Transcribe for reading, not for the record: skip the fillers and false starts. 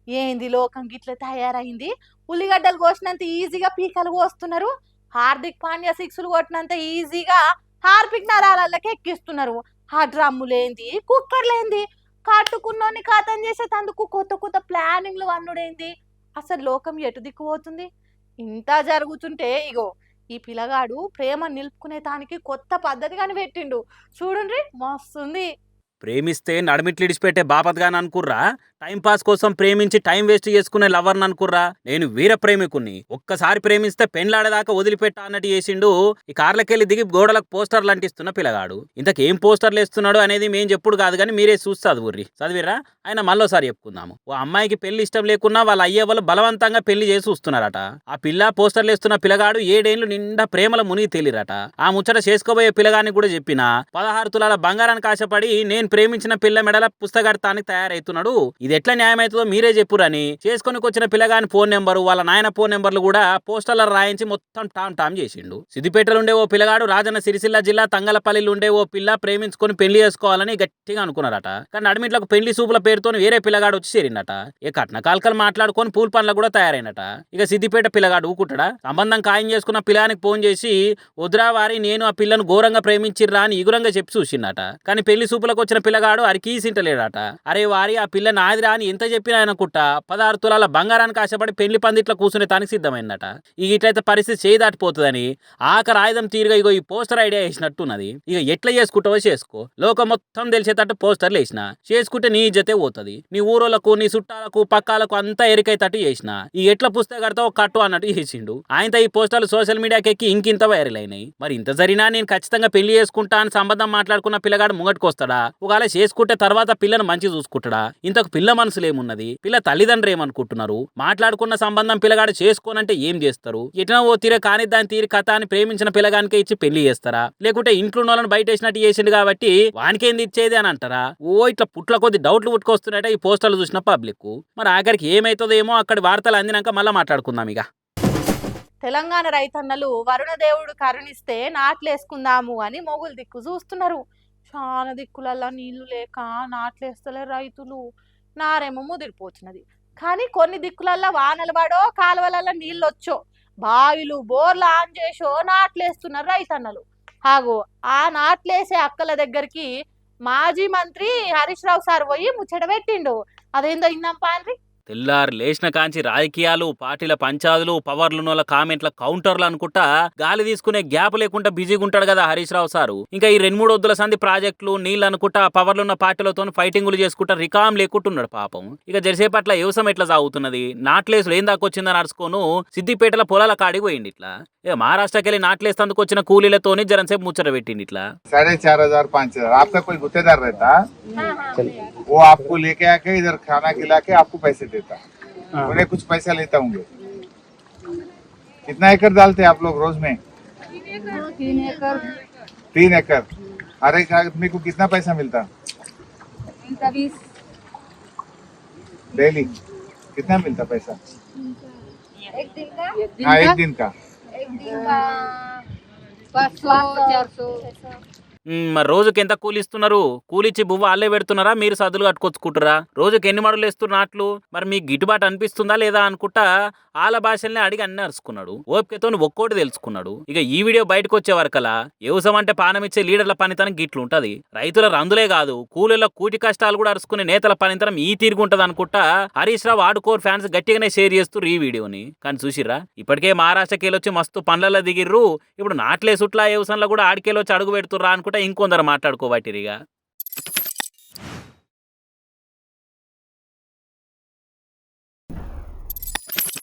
ఏంది లోకం గిట్ల తయారైంది? ఉల్లిగడ్డలు కోసినంత ఈజీగా పీకలు కోస్తున్నారు. హార్దిక్ పాండ్యా సిక్స్‌లు కొట్టినంత ఈజీగా హార్పిక్ నరాలల్లకి ఎక్కిస్తున్నారు. ఆ డ్రమ్ములేంది, కుక్కర్‌లేంది, కట్టుకున్నోన్ని ఖతం చేసేటందుకు కొత్త కొత్త ప్లానింగ్‌లు వన్నుడేంది? అసలు లోకం ఎటు దిక్కు పోతుంది? ఇంత జరుగుతుంటే ఇగో ఈ పిల్లగాడు ప్రేమ నిలుపుకునే దానికి కొత్త పద్ధతి కనిపెట్టిండు. చూడుండ్రి మస్తుంది. ప్రేమిస్తే నడిమిట్లిడిచిపెట్టే బాపత్గాని అనుకుర్రా? టైం పాస్ కోసం ప్రేమించి టైం వేస్ట్ చేసుకునే లవర్ని అనుకుర్రా? నేను వీర ప్రేమికుణ్ణి. ఒక్కసారి ప్రేమిస్తే పెండ్లాడేదాకా వదిలిపెట్టా అన్నట్టు చేసిండు ఈ కార్లకెళ్ళి దిగి గోడలకు పోస్టర్లు అంటిస్తున్న పిల్లగాడు. ఇంతకేం పోస్టర్లు వేస్తున్నాడు అనేది మేం చెప్పుడు కాదు కానీ మీరే చూసి చదువుర్రి. చదివిర్రా? ఆయన మళ్ళోసారి చెప్పుకుందాము. ఓ అమ్మాయికి పెళ్లి ఇష్టం లేకున్నా వాళ్ళ అయ్యే వాళ్ళు బలవంతంగా పెళ్లి చేసి చూస్తున్నారట. ఆ పిల్ల పోస్టర్లు వేస్తున్న పిల్లగాడు 7 ఏళ్లు నిండా ప్రేమల మునిగి తేలిరట. ఆ ముచ్చట చేసుకోబోయే పిల్లగానికి కూడా చెప్పిన 16 తులాల బంగారానికి ఆశపడి నేను ప్రేమించిన పిల్ల మెడల పుస్తకడతానికి తయారైతున్నాడు. ఇది ఎట్లా న్యాయమవుతుందో మీరే చెప్పురని చేసుకొనికి వచ్చిన పిల్లగాని ఫోన్ నెంబరు వాళ్ళ నాయన ఫోన్ నెంబర్లు కూడా పోస్టర్ల రాయించి మొత్తం టామ్ టామ్ చేసిండు. సిద్దిపేటలో ఉండే ఓ పిల్లగాడు రాజన్న సిరిసిల్ల జిల్లా తంగలపల్లిలో ఉండే ఓ పిల్ల ప్రేమించుకొని పెళ్లి చేసుకోవాలని గట్టిగా అనుకున్నారట. కానీ నడిమిట్లకు పెళ్లి సూపుల పేరుతో వేరే పిల్లగాడు వచ్చి చేరిండట. ఇక కట్న కాల్కలు మాట్లాడుకొని పూల్ పనులకు కూడా తయారైనట. ఇక సిద్దిపేట పిల్లగాడు ఊకుంటాడా? సంబంధం ఖాయం చేసుకున్న పిల్లానికి ఫోన్ చేసి వద్దురా వారి నేను ఆ పిల్లను ఘోరంగా ప్రేమించిర్రా అని ఇగురంగా చెప్పి చూసిండట. కానీ పెళ్లి సూపులకు వచ్చిన పిల్లగాడు అరికీసింటలేడట. అరే వారి ఆ పిల్ల నాదిరా అని ఎంత చెప్పినా ఆయనకుట్ట 16 తులాల బంగారానికి ఆశపడి పెళ్లి పందిట్లో కూర్చునే తానికి సిద్ధమైందట. ఇక ఇట్లయితే పరిస్థితి చేయి దాటిపోతుందని ఆఖరి ఆయుధం తీరుగా ఇగో ఈ పోస్టర్ ఐడియా వేసినట్టున్నది. ఇక ఎట్లా చేసుకుంటావో చేసుకో, లోకం మొత్తం తెలిసేటట్టు పోస్టర్లు వేసిన చేసుకుంటే నీ ఇజ్జతే పోతుంది. నీ ఊరోళ్లకు నీ చుట్టాలకు పక్కాలకు అంతా ఎరికైతట్టు చేసిన ఈ ఎట్ల పుస్తకడతావు కట్టు అన్నట్టు చేసిండు. ఆయనతో ఈ పోస్టర్లు సోషల్ మీడియాకి ఎక్కి ఇంకింత వైరల్ అయినాయి. మరి ఇంత జరిగినా నేను ఖచ్చితంగా పెళ్లి చేసుకుంటా అని సంబంధం మాట్లాడుకున్న పిల్లగాడు ముంగట్టుకొస్తాడా? ఒకవేళ చేసుకుంటే తర్వాత పిల్లను మంచి చూసుకుంటాడా? ఇంతకు పిల్ల మనసులో ఏమున్నది? పిల్ల తల్లిదండ్రులు ఏమనుకుంటున్నారు? మాట్లాడుకున్న సంబంధం పిల్లగాడు చేసుకోనంటే ఏం చేస్తారు? ఎట్లా ఓ తీరే కాని దాని తీరి కథ అని ప్రేమించిన పిల్లగానికే ఇచ్చి పెళ్లి చేస్తారా? లేకుంటే ఇంట్లో వాళ్ళని బయట వేసినట్టు చేసిండు కాబట్టి వానికేంది ఇచ్చేది అని అంటారా? ఓ ఇట్లా పుట్ల కొద్ది డౌట్లు పుట్టుకొస్తున్నాయట ఈ పోస్టర్లు చూసిన పబ్లిక్. మరి ఆఖరికి ఏమైతుందో ఏమో అక్కడి వార్తలు అందినాక మళ్ళీ మాట్లాడుకుందాం. ఇక తెలంగాణ రైతన్నలు వరుణదేవుడు కరుణిస్తే నాట్లేసుకుందాము అని మొగులు దిక్కు చూస్తున్నారు. చాలా దిక్కులల్లా నీళ్లు లేక నాట్లేస్తలే రైతులు. నారేమో ముదిరిపోతున్నది. కానీ కొన్ని దిక్కులల్లా వానలు పడో కాలువలల్లో నీళ్ళు వచ్చో బావిలు బోర్లు ఆన్ చేసో నాట్లేస్తున్నారు రైతన్నలు. ఆగో ఆ నాట్లేసే అక్కల దగ్గరికి మాజీ మంత్రి హరీష్ రావు సార్ పోయి ముచ్చట పెట్టిండు. అదేందో ఇందాం పాండ్రి. తెల్లారు లేచిన కాంచి రాజకీయాలు పార్టీల పంచాదులు పవర్లున్నోళ్ళ కామెంట్ల కౌంటర్లు అనుకుంటా గాలి తీసుకునే గ్యాప్ లేకుండా బిజీగా ఉంటాడు కదా హరీష్ రావు సారు. ఇంకా ఈ 2-3 వద్దుల సంది ప్రాజెక్టులు నీళ్ళు అనుకుంటా పవర్లున్న పార్టీలతో ఫైటింగులు చేసుకుంటా రికామ్ లేకుంటున్నాడు పాపం. ఇక జరిసేపట్ల వ్యవసాయం ఎట్లా సాగుతున్నది, నాట్లేసులు ఏం దాకొచ్చిందని అరుచుకోను సిద్దిపేటల పొలాల కాడికి పోయింది. ఇట్లా ఇక మహారాష్ట్రకి వెళ్ళి నాట్లేస్తందుకు వచ్చిన కూలీలతోని జరంసేపు ముచ్చట పెట్టింది. ఇట్లా 4,500 5,000 आपका कोई गुत्तेदार रहता वो आपको लेके आके इधर खाना खिला के आपको पैसे देता, उन्हें कुछ पैसा लेता होंगे। कितना एकड़ डालते आप लोग रोज में? 3 एकड़। हर एक आदमी को कितना पैसा मिलता डेली? कितना मिलता पैसा? एक दिन का हाँ, एक दिन का 500 400 మరి రోజుకి ఎంత కూలి ఇస్తున్నారు? కూలిచ్చి బువ్వ అల్లే పెడుతున్నారా, మీరు సదులు కట్టుకొచ్చుకుంటారా? రోజుకి ఎన్ని మడులు వేస్తున్నారు నాట్లు? మరి మీకు గిట్టుబాటు అనిపిస్తుందా లేదా అనుకుంటా ఆల భాషల్ని అడిగి అన్ని అరుచుకున్నాడు. ఓపికతో ఒక్కోటి తెలుసుకున్నాడు. ఇక ఈ వీడియో బయటకు వచ్చే వరకలా వ్యవసాయం అంటే పానమిచ్చే లీడర్ల పనితనం గిట్లు ఉంటది. రైతుల రందులే కాదు కూలీల కూటి కష్టాలు కూడా అరుచుకునే నేతల పనితనం ఈ తీరుగుంటది అనుకుంటా హరీష్ రావు ఆడుకోర్ ఫ్యాన్స్ గట్టిగానే షేర్ చేస్తారు ఈ వీడియోని. కానీ చూసిర్రా, ఇప్పటికే మహారాష్ట్రకి వెళ్ళొచ్చి మస్తు పనులలో దిగిర్రు. ఇప్పుడు నాట్లే సుట్లా వ్యవసాయంలో కూడా ఆడికెళ్ళొచ్చి అడుగు పెడుతుర్రా అనుకుంటా ఇంకొందరు మాట్లాడుకోబట్టిరిగా.